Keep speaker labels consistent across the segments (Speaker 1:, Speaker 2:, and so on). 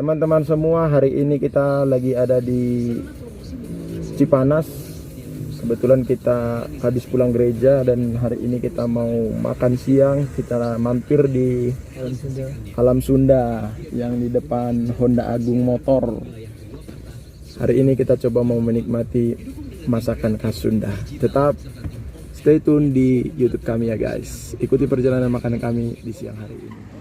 Speaker 1: Teman-teman semua, hari ini kita lagi ada di Cipanas. Kebetulan kita habis pulang gereja dan hari ini kita mau makan siang. Kita mampir di Alam Sunda yang di depan Honda Agung Motor. Hari ini kita coba mau menikmati masakan khas Sunda. Tetap stay tune di YouTube kami ya guys. Ikuti perjalanan makanan kami di siang hari ini.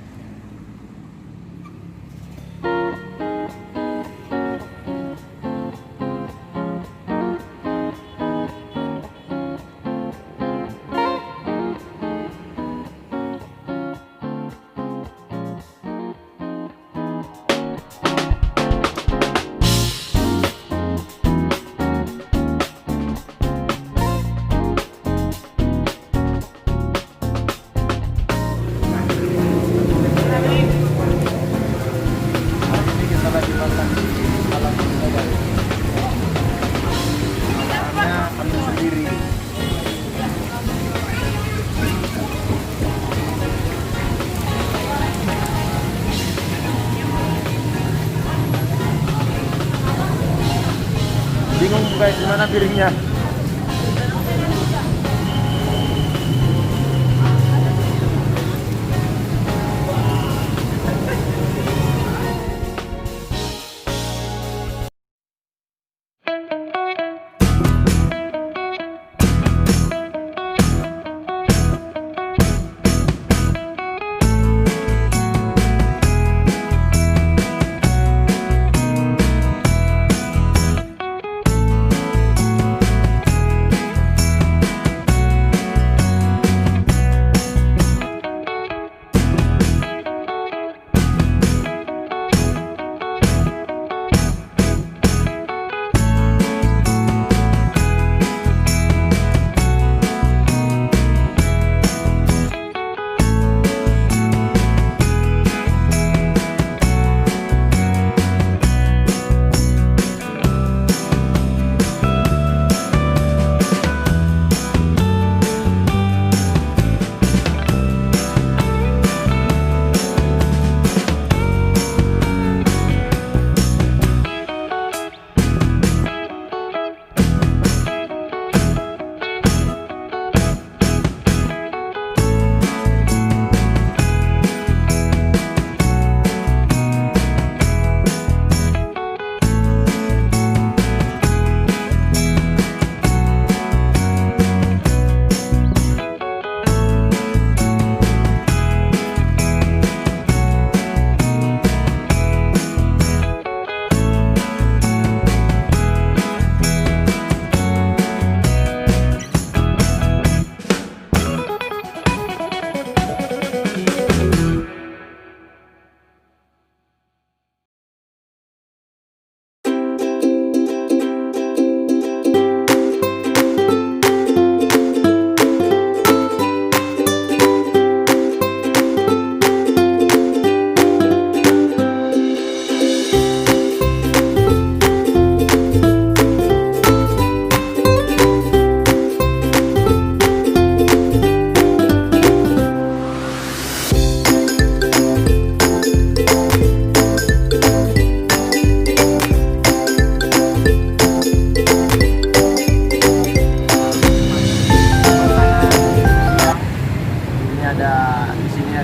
Speaker 1: Bingung guys, gimana piringnya?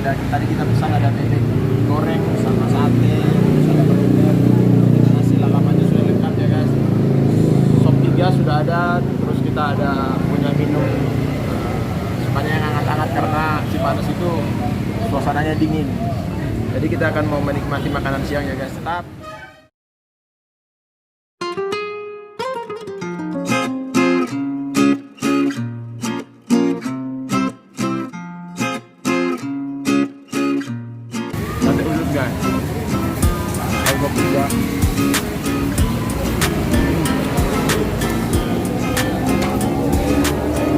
Speaker 1: Tadi kita pesan ada bebek goreng sama sate, terus ada burger, nasi lalapannya sudah lengkap ya guys. Sop 3 sudah ada, terus kita ada punya minum supaya yang hangat-hangat karena Cipanas itu suasananya dingin. Jadi kita akan mau menikmati makanan siang ya guys. Tetap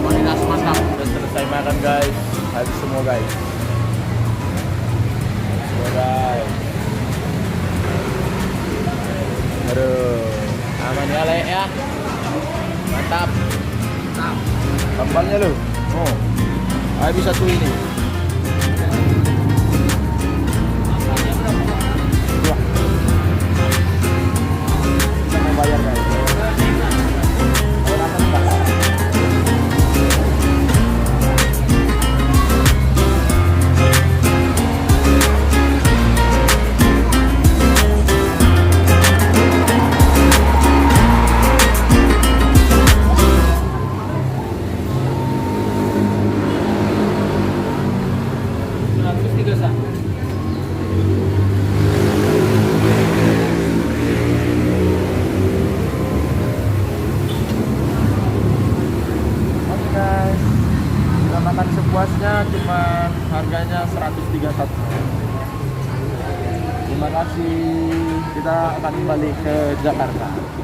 Speaker 1: kualitas mantap. Udah selesai makan guys, habis semua guys. Aduh, aman ya Le ya. Mantap. Sambalnya lu. Oh. Habis satu ini. Wah. bayar guys. Enakan enggak? Makan sepuasnya cuman harganya 131. Terima kasih. Kita akan kembali ke Jakarta.